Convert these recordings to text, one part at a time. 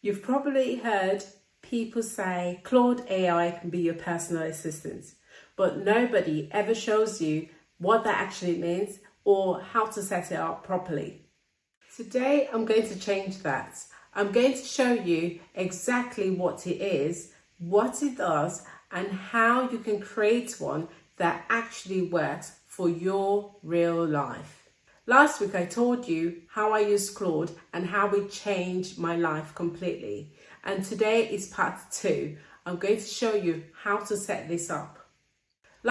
You've probably heard people say Claude AI can be your personal assistant, but nobody ever shows you what that actually means or how to set it up properly. Today, I'm going to change that. I'm going to show you exactly what it is, what it does, and how you can create one that actually works for your real life. Last week I told you how I used Claude and how it changed my life completely. And today is part 2. I'm going to show you how to set this up.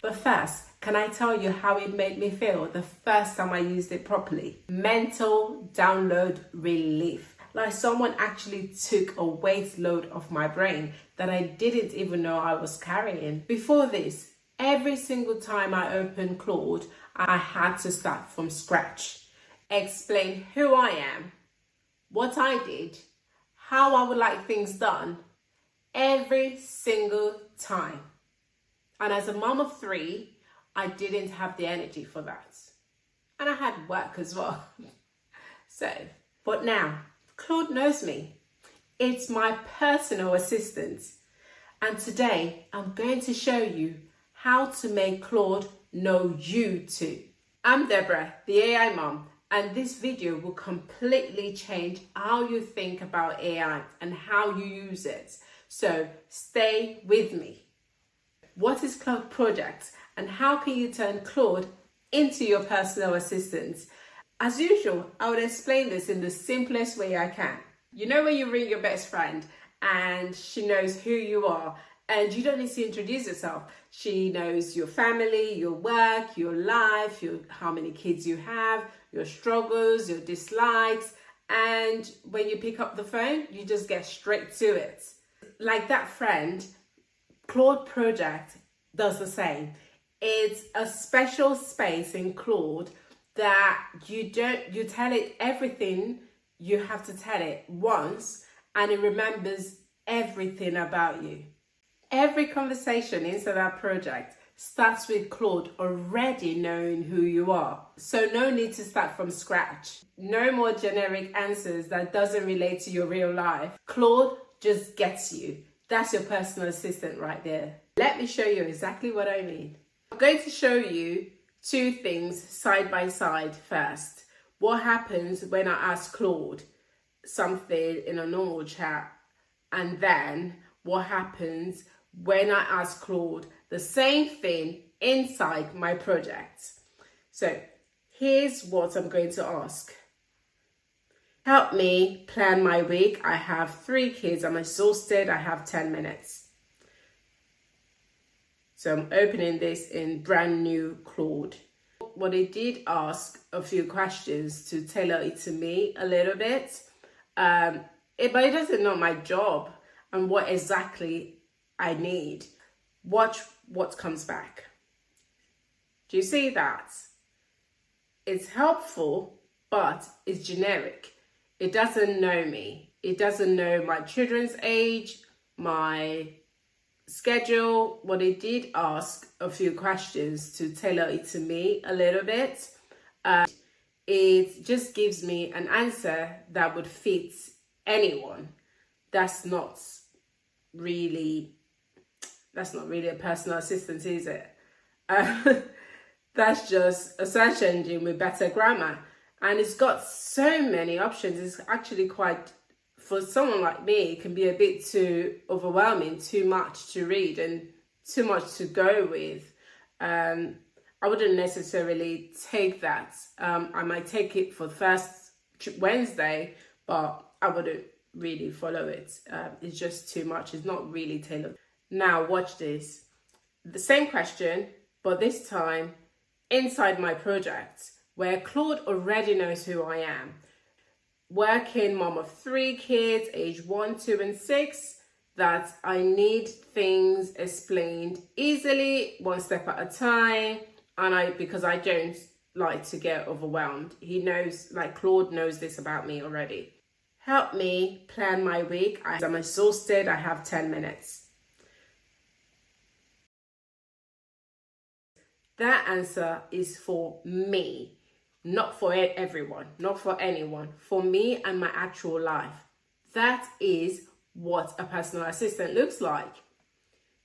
But first, can I tell you how it made me feel the first time I used it properly? Mental download relief. Like someone actually took a weight load off my brain that I didn't even know I was carrying. Before this, every single time I opened Claude, I had to start from scratch, explain who I am, what I did, how I would like things done, every single time. And as a mom of 3, I didn't have the energy for that. And I had work as well. But now, Claude knows me. It's my personal assistant. And today, I'm going to show you how to make Claude know you too. I'm Deborah, the AI mom, and this video will completely change how you think about AI and how you use it. So stay with me. What is Claude Project and how can you turn Claude into your personal assistant? As usual, I would explain this in the simplest way I can. You know when you ring your best friend and she knows who you are and you don't need to introduce yourself. She knows your family, your work, your life, how many kids you have, your struggles, your dislikes. And when you pick up the phone, you just get straight to it. Like that friend, Claude Project does the same. It's a special space in Claude that you tell it everything you have to tell it once and it remembers everything about you. Every conversation inside our project starts with Claude already knowing who you are. So no need to start from scratch. No more generic answers that doesn't relate to your real life. Claude just gets you. That's your personal assistant right there. Let me show you exactly what I mean. I'm going to show you 2 things side by side first. What happens when I ask Claude something in a normal chat, and then what happens when I ask Claude the same thing inside my project. So here's what I'm going to ask. Help me plan my week. I have 3 kids. I'm exhausted. I have 10 minutes. So I'm opening this in brand new Claude. What it did ask a few questions to tailor it to me a little bit. But it doesn't know my job and what exactly I need. Watch what comes back. Do you see that? It's helpful, but it's generic. It doesn't know me. It doesn't know my children's age, my schedule. What it did ask a few questions to tailor it to me a little bit. It just gives me an answer that would fit anyone. That's not really a personal assistant, is it? That's just a search engine with better grammar. And it's got so many options. It's actually quite, for someone like me, it can be a bit too overwhelming, too much to read and too much to go with. I wouldn't necessarily take that. I might take it for the first Wednesday, but I wouldn't really follow it. It's just too much. It's not really tailored. Now watch this. The same question, but this time inside my project, where Claude already knows who I am. Working mom of 3 kids, age 1, 2, and 6, that I need things explained easily, one step at a time, and because I don't like to get overwhelmed. He knows, like Claude knows this about me already. Help me plan my week. I'm exhausted. I have 10 minutes. That answer is for me, not for everyone, not for anyone, for me and my actual life. that is what a personal assistant looks like.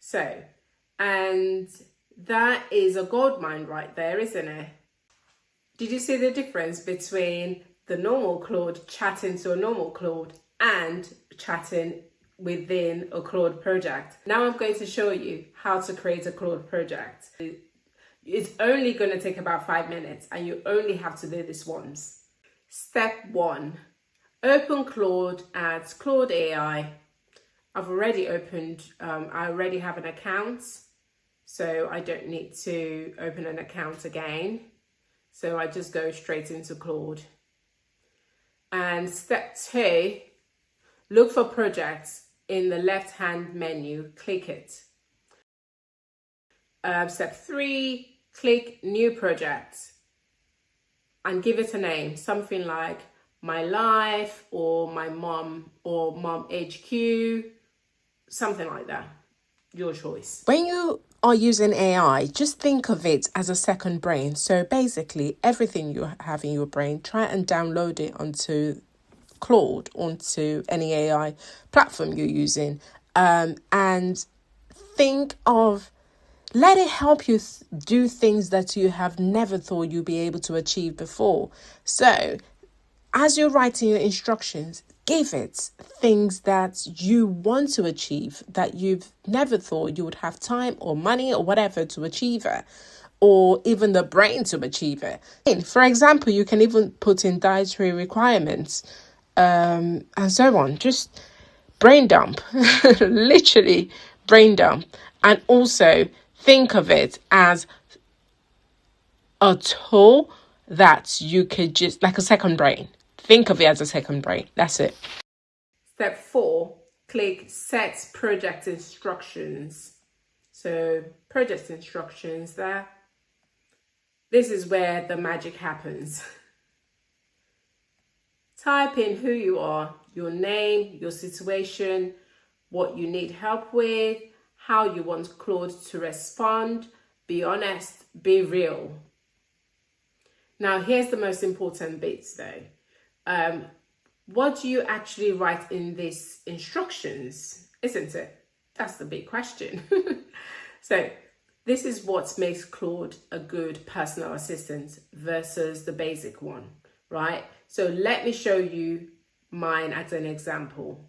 So, and that is a goldmine right there, isn't it? Did you see the difference between the normal Claude chatting to a normal Claude and chatting within a Claude project? Now I'm going to show you how to create a Claude project. It's only going to take about 5 minutes and you only have to do this once. Step 1, open Claude at Claude AI. I've already opened, I already have an account, so I don't need to open an account again. So I just go straight into Claude. And step 2, look for projects in the left-hand menu, click it. Step 3, click new project and give it a name, something like my life or my mom or mom HQ, something like that, your choice. When you are using AI, just think of it as a second brain. So basically everything you have in your brain, try and download it onto Claude, onto any AI platform you're using, and think of, let it help you do things that you have never thought you'd be able to achieve before. So as you're writing your instructions, give it things that you want to achieve that you've never thought you would have time or money or whatever to achieve it, or even the brain to achieve it. For example, you can even put in dietary requirements, and so on. Just brain dump, literally brain dump. And also think of it as a tool that you could just, like a second brain. Think of it as a second brain. That's it. Step 4, click set project instructions. So project instructions there. This is where the magic happens. Type in who you are, your name, your situation, what you need help with, how you want Claude to respond. Be honest, be real. Now, here's the most important bits though. What do you actually write in these instructions, isn't it? That's the big question. So this is what makes Claude a good personal assistant versus the basic one, right? So let me show you mine as an example.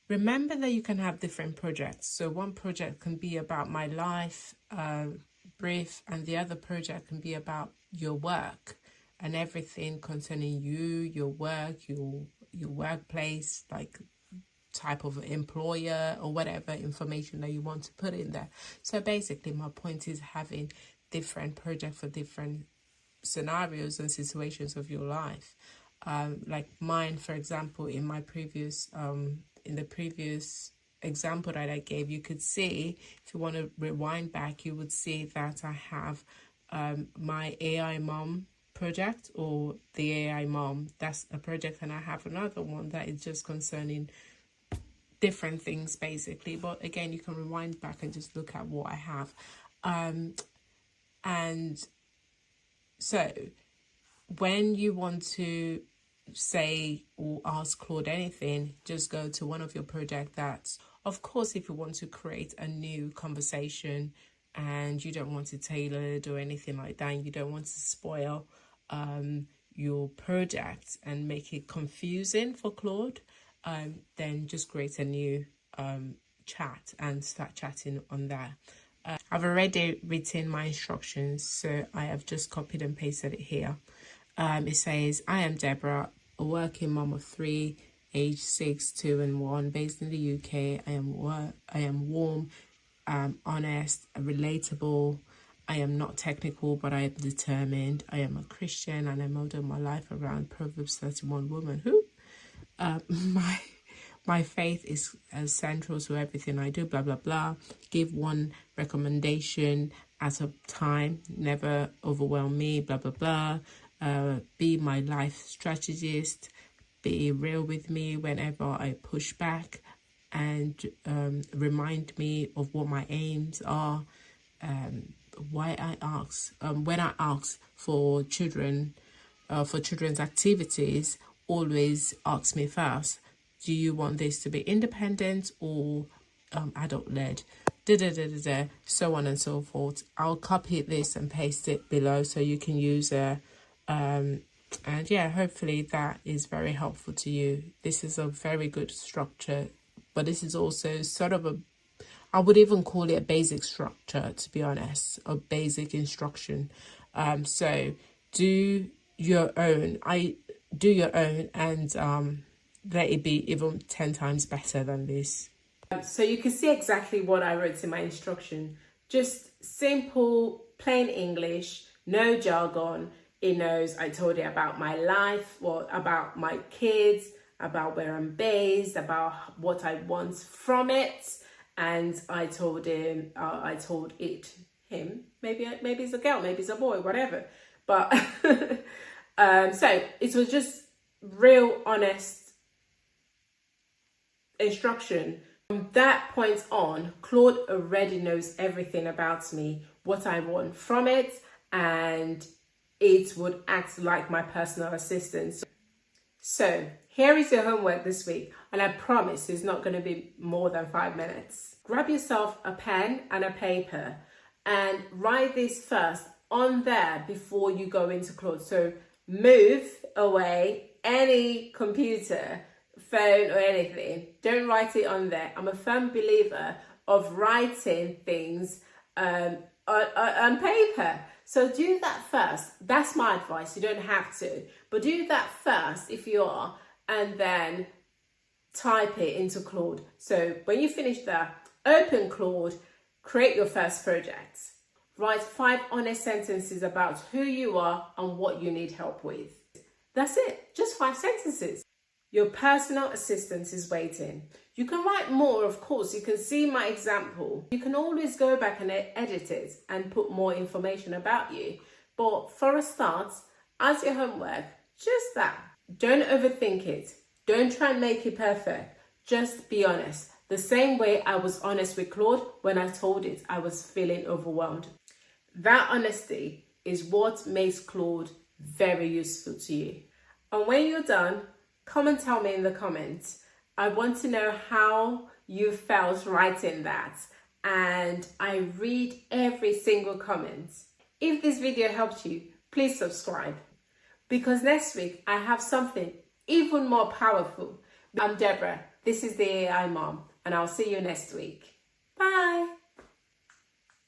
Remember that you can have different projects. So one project can be about my life, brief, and the other project can be about your work and everything concerning you, your work, your workplace, like type of employer or whatever information that you want to put in there. So basically my point is having different projects for different scenarios and situations of your life. Like mine, for example, in my previous in the previous example that I gave, you could see, if you want to rewind back, you would see that I have my AI mom project, or the AI mom. That's a project, and I have another one that is just concerning different things basically. But again, you can rewind back and just look at what I have. And so when you want to say or ask Claude anything, just go to one of your projects. That, of course, if you want to create a new conversation and you don't want to tailor it or anything like that, and you don't want to spoil your project and make it confusing for Claude, then just create a new chat and start chatting on there. I've already written my instructions, so I have just copied and pasted it here. It says, I am Deborah, a working mom of 3, age 6, 2 and 1, based in the UK. I am warm, honest, relatable. I am not technical, but I am determined. I am a Christian and I model my life around Proverbs 31 woman. My faith is central to everything I do, blah, blah, blah. Give one recommendation at a time. Never overwhelm me, blah, blah, blah. Be my life strategist. Be real with me whenever I push back, and remind me of what my aims are. When I ask for children's activities, always ask me first, do you want this to be independent or adult led? So on and so forth. I'll copy this and paste it below so you can use it. And yeah, hopefully that is very helpful to you. This is a very good structure, but this is also sort of I would even call it a basic structure, to be honest, a basic instruction. So do your own. Do your own, and let it be even 10 times better than this. So you can see exactly what I wrote in my instruction. Just simple, plain English, no jargon. It knows I told it about my life, about my kids, about where I'm based, about what I want from it. And I told him, maybe it's a girl, maybe it's a boy, whatever. But so it was just real honest instruction. From that point on, Claude already knows everything about me, what I want from it, and it would act like my personal assistant. So here is your homework this week, and I promise it's not going to be more than 5 minutes. Grab yourself a pen and a paper and write this first on there before you go into Claude. So move away any computer, phone or anything. Don't write it on there. I'm a firm believer of writing things on paper. So do that first. That's my advice. You don't have to, but do that first if you are, and then type it into Claude. So when you finish that, open Claude, create your first project. Write 5 honest sentences about who you are and what you need help with. That's it, just 5 sentences. Your personal assistant is waiting. You can write more, of course. You can see my example. You can always go back and edit it and put more information about you. But for a start, as your homework, just that. Don't overthink it. Don't try and make it perfect. Just be honest. The same way I was honest with Claude when I told it I was feeling overwhelmed. That honesty is what makes Claude very useful to you. And when you're done, come and tell me in the comments. I want to know how you felt writing that, and I read every single comment. If this video helped you, please subscribe, because next week I have something even more powerful. I'm Deborah. This is the AI Mom, and I'll see you next week. Bye.